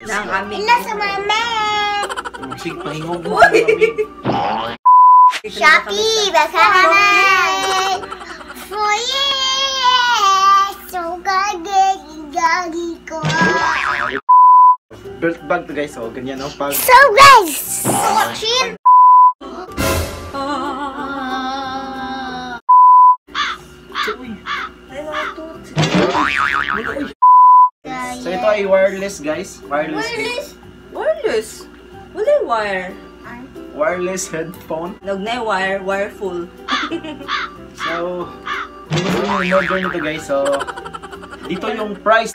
Ang aming ila sa mamen. Sige, pahingog mo ang lamig. Shopee, basa naman. Oh yes! So gagi ko. Belt bag to guys, oh. Ganyan oh. Pag... So guys! So cheap! So ito ay wireless guys. Wireless? Wireless? Wala wire. Wireless headphone. Nag na wire, wireful. So, kung gusto nyo i-order nito guys, so dito yung price.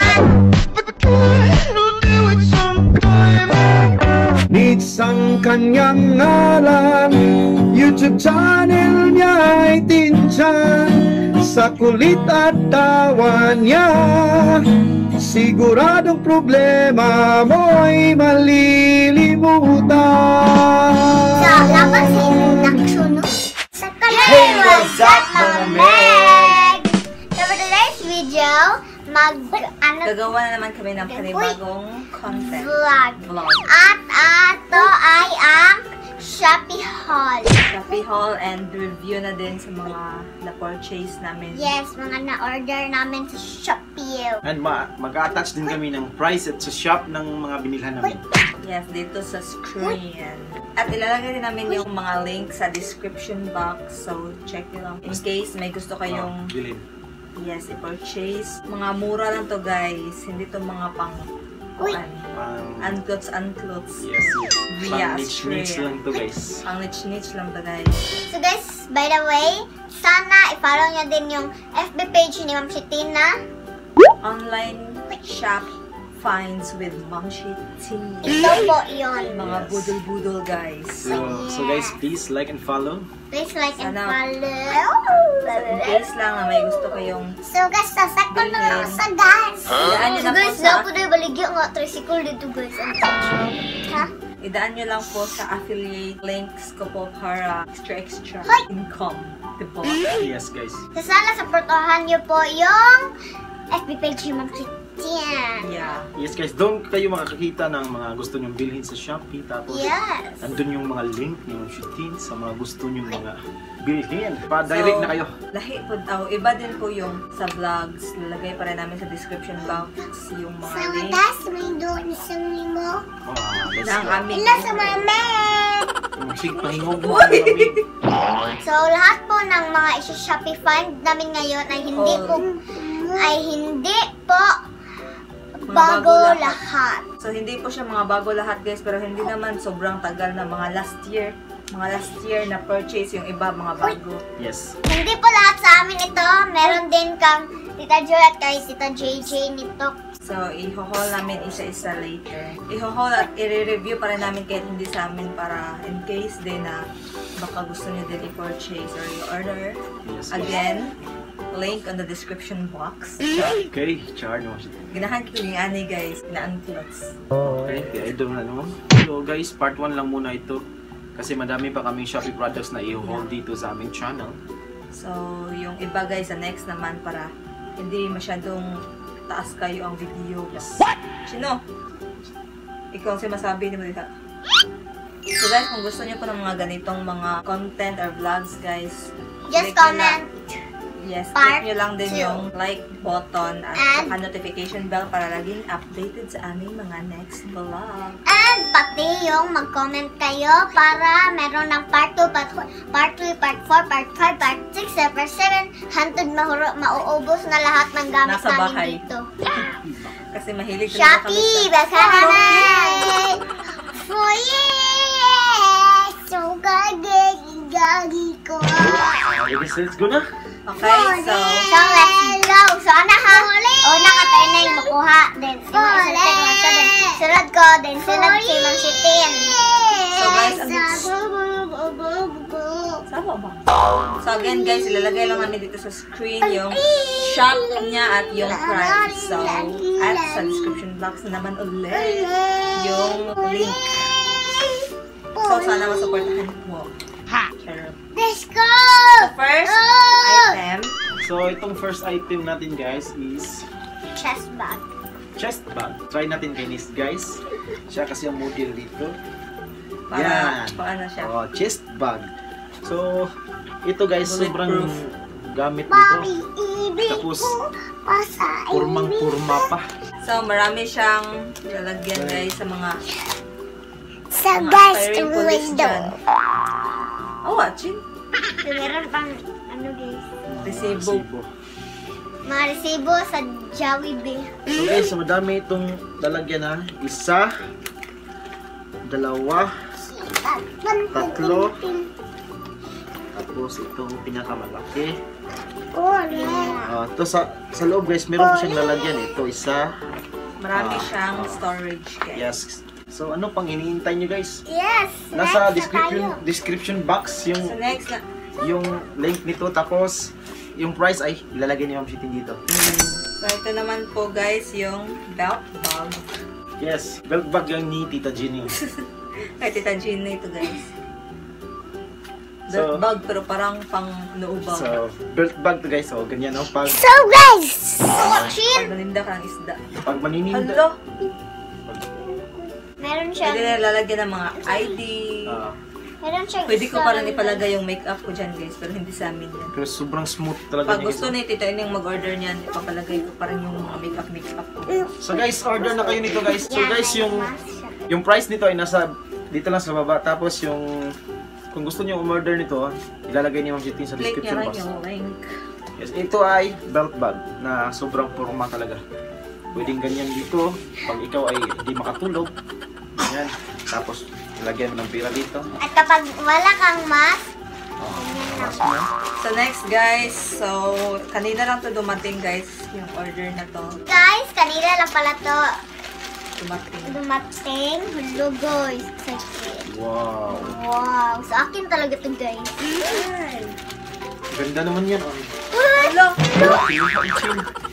Nitch ang kanyang ngalan, YouTube channel niya ay tinchan. Sa kulit at tawa niya, siguradong problema mo'y malilimutan. Sa labas introduction, no? Sa Hey, what's up mga meg? So for today's video, Gagawa na naman kami ng panibagong content. vlog. At ito ay ang Shopee haul. Shopee haul and review na din sa mga na-purchase namin. Yes, mga na-order namin sa Shopee. And mag-attach din kami ng price at sa shop ng mga binilhan namin. Yes, dito sa screen. At ilalagay din namin yung mga link sa description box. So, check nyo lang. In case may gusto kayong bilhin. Yes, i-purchase. Mga mura lang to guys. Hindi to mga pang unclots. Yes, yes. Via Pang niche lang to guys. Pang niche lang to guys. So guys, by the way, sana i-follow nyo din yung FB page ni Ma'am Shitina. Online shop finds with Ma'am Shitina. Ito po yun. Mga Yes. budol-budol guys. So guys, please like and follow. Please like and Sana. follow. In case lang na may gusto kayong So guys, sasakot na lang sa guys. idaan nyo So lang po guys, sa dapat na baligya nga tricycle dito guys. Ha? idaan nyo lang po sa affiliate links ko po para extra income. Diba? Yes guys. So sana supportahan nyo po yung FB page ni Ma'am Shitina. Yeah. Yes guys, doon kayo makakakita ng mga gusto nyong bilhin sa Shopee. Tapos, Yes. andun yung mga link ni Ma'am Shitina sa mga gusto nyong mga bilhin. Pa-direct na kayo. Lahi po daw. Iba din po yung sa vlogs. Lalagay pa rin namin sa description box yung mga Sa link. wakas, may doon sa mo. Let's Ng go. aming Ila sa mamen. Sige, pahingog mo ang lamig. So lahat po ng mga isi-Shopee find namin ngayon ay hindi po bago lahat. So, hindi po siya mga bago lahat guys, pero hindi naman sobrang tagal na mga last year na purchase, yung iba mga bago. Yes. Hindi po lahat sa amin ito. Meron din kang Tita Joy at kay Tita JJ nito. So, i-haul namin isa-isa later. I-haul at i-review pa rin namin kahit hindi sa amin para in case din na baka gusto niyo din i-purchase or i-order. Yes. Again, link on the description box. Okay, char no. Ginahan ko yung ani guys, na-unclots. Okay, kaya ito na naman. So guys, part 1 lang muna ito. Kasi madami pa kaming Shopee products na i-haul dito sa aming channel. So, yung iba guys, sa next naman para hindi masyadong taas kayo ang video. Yes. Sino? Ikaw ang masabi ni mo dito. So guys, kung gusto niyo po ng mga ganitong mga content or vlogs guys, Just click nyo comment. Yes, Part click nyo lang din 2. yung like button at And saka notification bell para laging updated sa aming mga next vlog. And pati yung mag-comment kayo para meron ng part 2, part 3, part 4, part 5, part 6, part 7. Hantod mauubos na lahat ng gamit Nasa namin bahay. dito. Kasi mahilig talaga kami Shopee, sa... basa naman! Oh yes! So gagi ko. Let's go na. Okay, so... So let's go! So ana ha? O nakatay na yung makuha. Then sunod ko. Then sunod si Ma'am Shitin. So guys, Saba ba? So again guys, ilalagay lang namin dito sa screen yung shop niya at yung price. So, at sa description box naman ulit yung link. So sana masuportahan mo. Charot. Let's go! So first item. So itong first item natin guys is Chest bag. chest bag. Try natin kay Nitch, guys. Siya kasi ang model dito. Para, paano siya? Oh, chest bag. So, ito guys, sobrang gamit dito. Bobby, ibig Tapos, ko pasa purmang-purma pa. So, marami siyang lalagyan guys sa mga sa mga guys aspiring police window. dyan. Oh, watching? Meron pang ano guys? Resibo. Mga resibo sa Jollibee. So guys, madami itong lalagyan na. Isa, dalawa, tatlo, tapos itong pinakamalaki. Ito sa loob guys, meron po siyang lalagyan. Ito isa. Marami siyang storage guys. Yes. So ano pang iniintay nyo guys? Yes! Nasa next na tayo. description box So, next na. yung link nito, tapos yung price ay ilalagay niyo yung dito. So, ito naman po guys, yung belt bag. Yes, belt bag yung ni Tita Ginny. Kay Tita Gina ito guys. So- Belt bag pero parang pang nuubang. So, belt bag to guys. So, ganyan no. Pag So guys! Pag naninda ka ng isda. manininda. Hello! Meron siyang, Pwede na lalagyan ng mga ID. meron siyang Pwede ko isa parang rin. ipalagay yung makeup ko dyan guys, pero hindi sa amin yan. Pero sobrang smooth talaga Pag niya, gusto guys. ni Tito Ining mag-order niyan, ipapalagay ko parang yung mga makeup ko. So guys, order na kayo nito guys. So Yeah, guys, yung price nito ay nasa dito lang sa baba. Tapos yung kung gusto niyo umorder nito, ilalagay ni Ma'am Jitin sa Click niya description lang box. yung link. Yes, ito ay belt bag na sobrang purma talaga. Pwedeng ganyan dito pag ikaw ay hindi makatulog. Yan. Tapos ilagyan mo ng pira dito. At kapag wala kang mask, Mas mo. So next guys, so kanina lang to dumating guys, yung order na to. guys, kanina lang pala to Dumating. dumating. Hello guys, excited. Wow. Wow, sa akin talaga to guys. Ganda naman yan. Oh. Hello!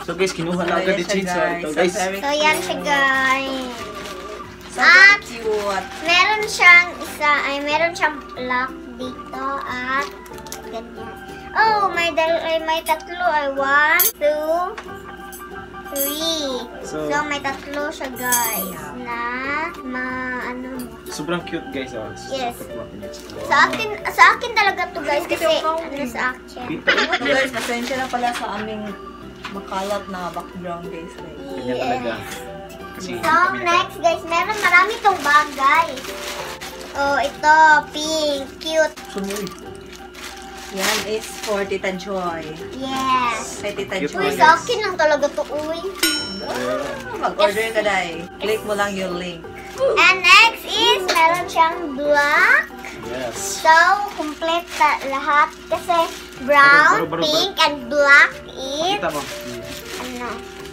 So guys, kinuha na agad yung chain. So ito guys. So yan siya guys. So At- cute. Meron siyang isa, ay meron siyang lock dito at ganyan. Oh, may tatlo ay 1, 2, 3. So- So may tatlo siya guys na ano. Sobrang cute guys. Oh. Yes. Wow. Sa akin talaga to guys kasi ano sa akin. Kita So guys, pasensya na pala sa aming makalat na background guys. Ganyan talaga. Kasi So next guys, marami tong bag guys. Oh, ito pink, cute. Yan is for Tita Joy. Yes. Kay Tita Cute Joy. Uy, sa akin lang talaga to uy. Mag-order ka dahil. Click mo lang yung link. And next is meron siyang black. Yes. So, complete lahat kasi brown, Baro. pink, and black is Kita mo. ano,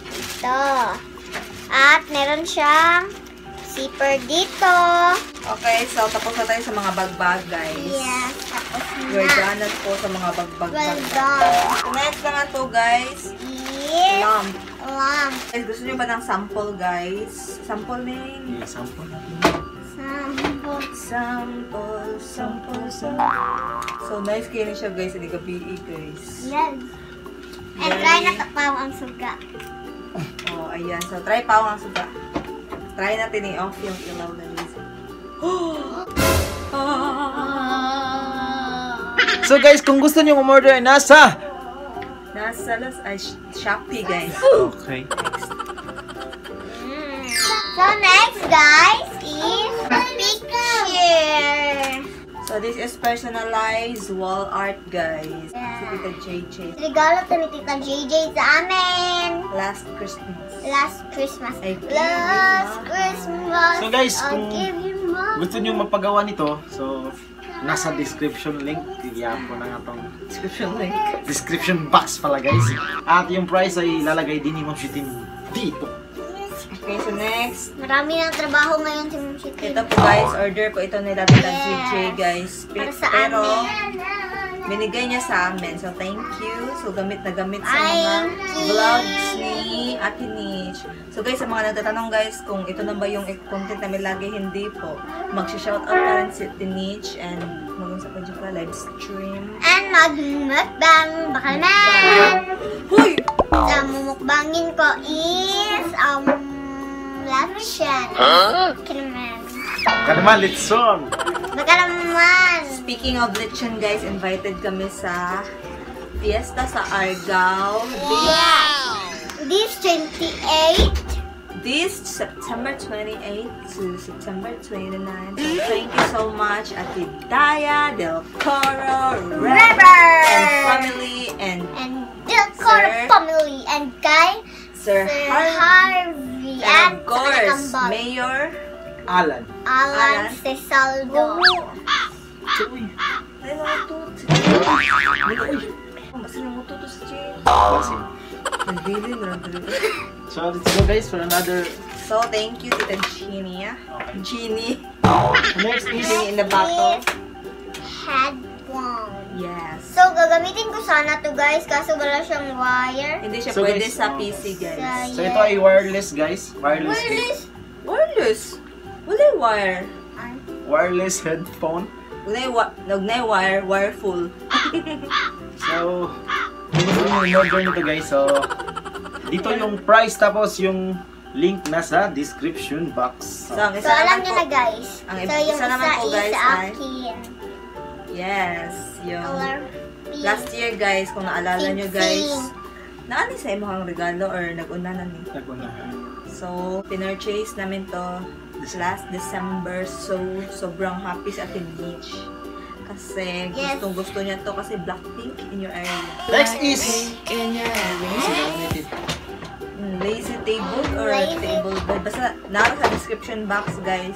ito. At meron siyang zipper dito. Okay, so tapos na tayo sa mga bagbag guys. Yes, tapos We're na. done na po sa mga bagbag. Well done. So next naman to guys, Is lamp. lamp. Guys, gusto nyo ba ng sample guys? Sample name? Sample natin. Sample. Sample. So nice kayo siya guys, hindi gabi guys. Yes. And try na tapaw ang suga. Oh, ayan. So try pa ang suga. Try natin i-off yung ilaw guys. So guys, kung gusto niyo umorder ay nasa Nasa Shopee guys. Okay. So next guys is picture. So this is personalized wall art guys. Yeah. Si Tita JJ. Regalo to ni Tita JJ sa amin. Last Christmas. Last Christmas. I give you Last my- Christmas. So guys, I'll kung give you my- gusto niyo mapagawa nito, so nasa description link. Tigyan ko na nga tong Description link. description box pala guys. At yung price ay lalagay din ni Ma'am Shitin dito. Okay, so next. Marami ng trabaho ngayon si Ma'am Shitty. Ito po guys, order ko ito nila Tita JJ guys. Para sa Pero amin. binigay niya sa amin. So thank you. So gamit na gamit sa mga Thank you. vlogs ni Ate Nitch. So guys, sa mga nagtatanong guys kung ito na ba yung content namin lagi, hindi po. Mag-shoutout pa rin si Ate Nitch and mag-usap pa dyan pa live stream. And mag-mukbang. Baka na. Hoy! Sa mumukbangin ko is lechon. Kinaman. Kanaman, litson. Baka naman. Speaking of lechon guys, invited kami sa fiesta sa Argao. This 28. This September 28 to September 29. So thank you so much Ate Daya, Del Coro, Rubber. and family, and Del Coro family. And kay Sir Harvey. and of sa course, kanyang Mayor Alan. Alan Cesaldo. Uy. Ay, nakatut. Mas nakatut sa Jane. Basin. Nagdili na lang. So, let's go guys for another. So, thank you Tita Jeannie. Okay. Jeannie. Next is Jeannie in the bottle. Headphone. Yes. So, gagamitin ko sana to guys, kaso wala siyang wire. Hindi siya So, pwede guys, sa PC guys. So, ito ay wireless guys. Wireless. Wireless. Wala wire. Wireless headphone. Wala wire. Wireful. So, kung gusto nyo i-order nito guys, so, dito yung price tapos yung link nasa description box. So, ang So, isa alam naman niyo po, na guys. Ang So, yung isa naman po, isa guys, is sa ay- akin. yes, yung Color pink. last year guys, kung naalala nyo Pink. guys, naani sa imong regalo or nag-una na ni. So, pinurchase namin to last December. So, sobrang happy sa atin Nitch. Kasi Yes. gusto niya to kasi Blackpink in your area. Next is Lazy table or Lazy. table bed. Basta nasa sa description box guys.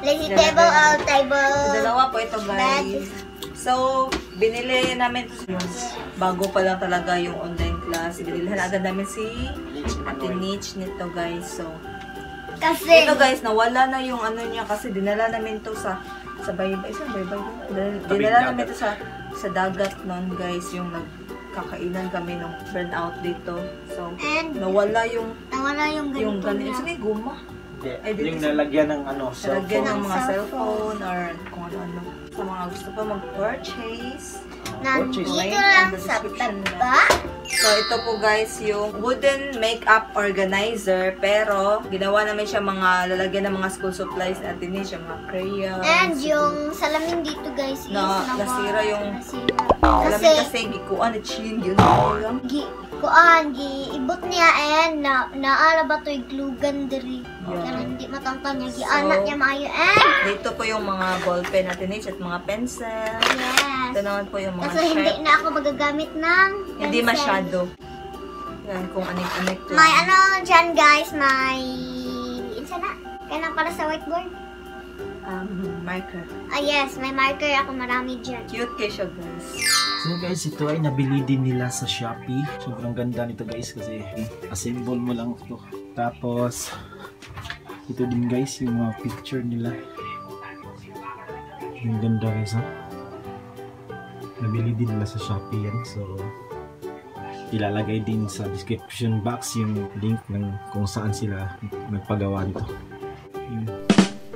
Lazy Dalawa. table or table. Dalawa po ito guys. So, binili namin to yung bago pa lang talaga yung online class. Binilihan agad namin si Ate Nitch nito guys. So, Kasi, ito guys, nawala na yung ano niya kasi dinala namin to sa baybay. Sa baybay. Dinala namin to sa dagat noon guys. Yung nagkakainan kami ng burnout dito. So, and nawala yung ganito ganito. niya. Sige, guma. Ay, dito yung sa- nalagyan ng ano, Talagyan ng mga Cellphone. cellphone or kung ano-ano. Sa mga gusto pa mag-purchase. Nandito Link lang on the sa description baba. So, ito po guys, yung wooden makeup organizer. Pero, ginawa namin siya mga lalagyan ng mga school supplies natin niya. Mga crayons. And yung salamin dito guys is nasira yung- nasira. Alam Kasi, kasi, gikuan at chin yun. giibot niya and naala ba to'y glugan diri. Yeah. Pero hindi matangtan niya. Gianak niya maayo and Dito po yung mga ballpen natin niya at mga pencil. yes. Ito naman po yung mga Kaso hindi sharp. na ako magagamit ng Hindi pencil. masyado. Yan, kung anik-anik lang. May ano dyan guys, may isa na. Kaya para sa whiteboard. Marker. Ah yes, may marker ako marami dyan. Cute kayo siya guys. So guys, ito ay nabili din nila sa Shopee. Sobrang ganda nito guys kasi assemble mo lang ito. Tapos, ito din guys yung mga picture nila. Yung ganda guys ha. Nabili din nila sa Shopee yan. So, ilalagay din sa description box yung link ng kung saan sila nagpagawa nito. Yun.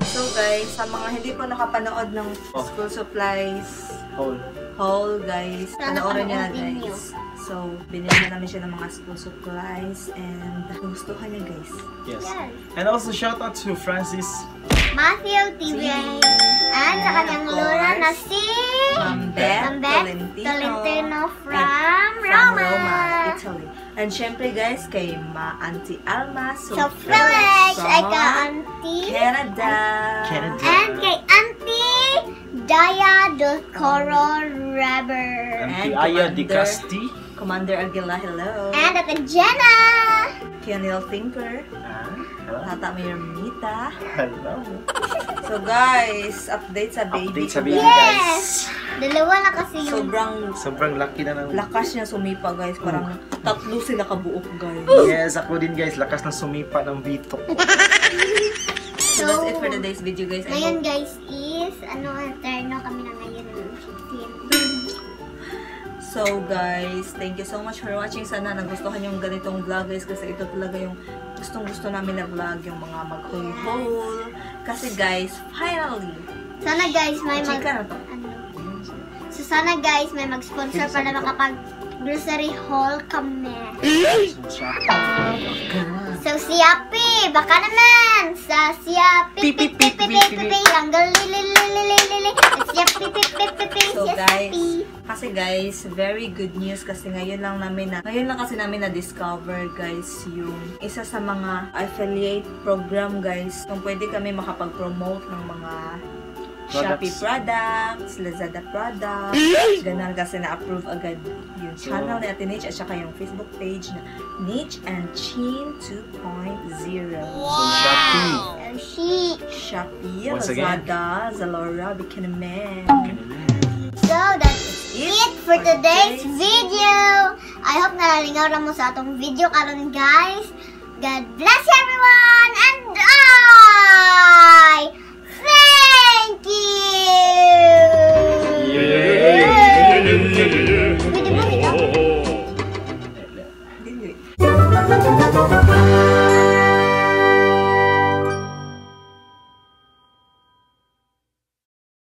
So guys, sa mga hindi po nakapanood ng school supplies haul guys, Sana panoorin nyo na panoorin niyo. guys. So, binili na namin siya ng mga school supplies and gustuhan niya guys. Yes. Yes. And also shout out to Francis. Matthew TV. And sa kanyang of lola na course, si Ma'am Beth Tolentino from from Roma, Italy. And syempre guys, kay Auntie Alma, So Felix, ay ka auntie. Canada. And kay Auntie Daya del Coro Rubber. Auntie And Aya Di Commander. Casti. Commander Aguila, hello. And at Jenna. Kenil Thinker. Hello. Tata Mirmita. Hello. So guys, update sa baby. Update sa ko, baby, guys. Yes! Dalawa na kasi yung... Sobrang laki na ng... Lakas niya sumipa guys. Parang tatlo sila kabuok guys. Yes, ako din guys. Lakas na sumipa ng bitok. So that's it for today's video guys. I Ngayon hope guys is, interno kami na ngayon ng 15. so guys, thank you so much for watching. Sana nagustuhan yung ganitong vlog guys. Kasi ito talaga yung gustong-gusto namin na vlog. Yung mga mag-haul. Kasi guys, finally. Sana guys may Chika na to. So sana guys may mag-sponsor para makapag grocery haul kami. So So, Shopee, baka naman sa Shopee, hanggang lili. So guys, kasi guys, very good news kasi ngayon lang kasi namin na-discover guys yung isa sa mga affiliate program guys kung pwede kami makapag-promote ng mga Shopee products, Lazada products, ganun kasi na-approve agad yung channel ni Ate Nitch at saka yung Facebook page na Nitch and Chin 2.0. So, Shopee, Once again. Lazada, Zalora, Bikinaman. So, that's it for today's video. I hope nalalingaw na mo sa atong video karon guys. God bless everyone and